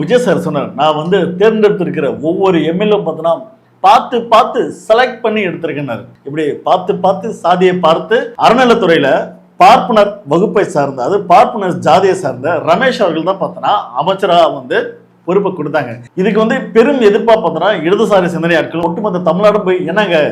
Vijay sir சொன்னார், நான் வந்து தேர்ந்தெடுத்திருக்கிற ஒவ்வொரு எம்எல்ஏ பார்த்தோன்னா பார்த்து பார்த்து செலக்ட் பண்ணி எடுத்திருக்கேன்னாரு. இப்படி பார்த்து பார்த்து சாதியை பார்த்து அறநிலைத்துறையில பார்ப்பனர் வகுப்பை சார்ந்த, அது பார்ப்பனர் ஜாதியை சார்ந்த ரமேஷ் அவர்கள் தான் பார்த்தோன்னா அமைச்சராக வந்து பொறுப்பை கொடுத்தாங்க. இதுக்கு வந்து பெரும் எதிர்ப்பாக பார்த்தோன்னா இடதுசாரி சிந்தனையாட்கள் ஒட்டுமொத்த தமிழ்நாடும் போய் என்னங்க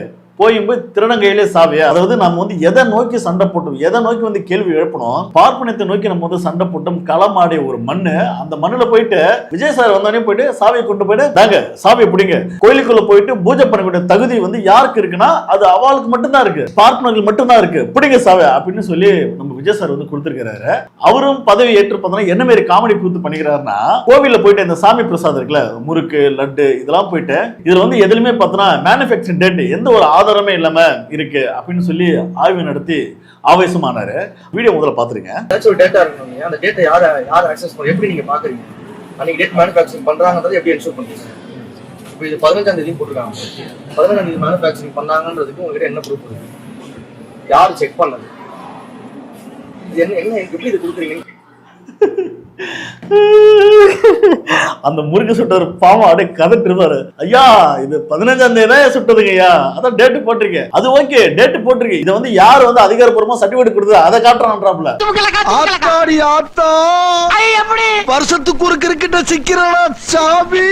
போய் திருநங்கையிலே சாவியா, அதாவது நம்ம வந்து எதை நோக்கி சண்டை போட்டோம், எதை நோக்கி வந்து கேள்வி எழுப்பணும், பார்ப்பனத்தை நோக்கி நம்ம வந்து சண்டை போட்டோம். களமாடிய ஒரு மண்ணு, அந்த மண்ணுல போயிட்டு விஜய் சார் வந்தோடனே போயிட்டு சாவியை கொண்டு போயிட்டு தாங்க சாவியை பிடிங்க, கோயிலுக்குள்ள போயிட்டு பூஜை பண்ணக்கூடிய தகுதி வந்து யாருக்கு இருக்குன்னா அது அவளுக்கு மட்டும்தான் இருக்கு, பார்ப்பனர்கள் மட்டும்தான் இருக்கு, பிடிங்க சாவியா அப்படின்னு சொல்லி நம்ம விஜய் சார் வந்து கொடுத்திருக்கிறாரு. அவரும் பதவி ஏற்று பார்த்தோம்னா என்ன மாதிரி காமெடி கூத்து பண்ணிக்கிறாருன்னா, கோவில்ல போயிட்டு இந்த சாமி பிரசாதம் இருக்குல்ல, முறுக்கு லட்டு இதெல்லாம் போயிட்டு இதுல வந்து எதுலுமே பார்த்தோன்னா மேனுஃபேக்சரிங் டேட் எந்த ஒரு ஆதாரமே இல்லாம இருக்கு அப்படின்னு சொல்லி ஆய்வு நடத்தி ஆவேசமானாரு. வீடியோ முதல்ல பாத்துருங்க. ஏதாச்சும் ஒரு டேட்டா இருக்கணும், அந்த டேட்டா யார் அக்சஸ் பண்ணி எப்படி நீங்க பாக்குறீங்க, அன்னைக்கு டேட் மேனுஃபேக்சரிங் பண்றாங்கன்றது எப்படி என்ஷூர் பண்றீங்க? இப்போ இது 15ஆம் தேதி போட்டுருக்காங்க, 15ஆம் தேதி மேனுஃபேக்சரிங் பண்ணாங்கன்றதுக்கு உங்ககிட்ட என்ன ப்ரூஃப் இருக்கு? யாரு செக் பண்ணது? இது என்ன எப்படி இது கொடுக்குறீங்க? அந்த முறுக்கு சுட்டவர் பாவம் அப்படியே கதட்டு இருப்பாரு. ஐயா இது 15ஆம் தேதி தான் சுட்டதுங்க ஐயா, அதான் டேட்டு போட்டிருக்கேன். அது ஓகே டேட்டு போட்டிருக்கேன், இதை வந்து யார் வந்து அதிகாரப்பூர்வமா சர்டிபிகேட் கொடுத்தது அதை காட்டுறான்றாப்ல. வருஷத்துக்கு ஒரு கிரிக்கெட்ட சிக்கிறா சாமி.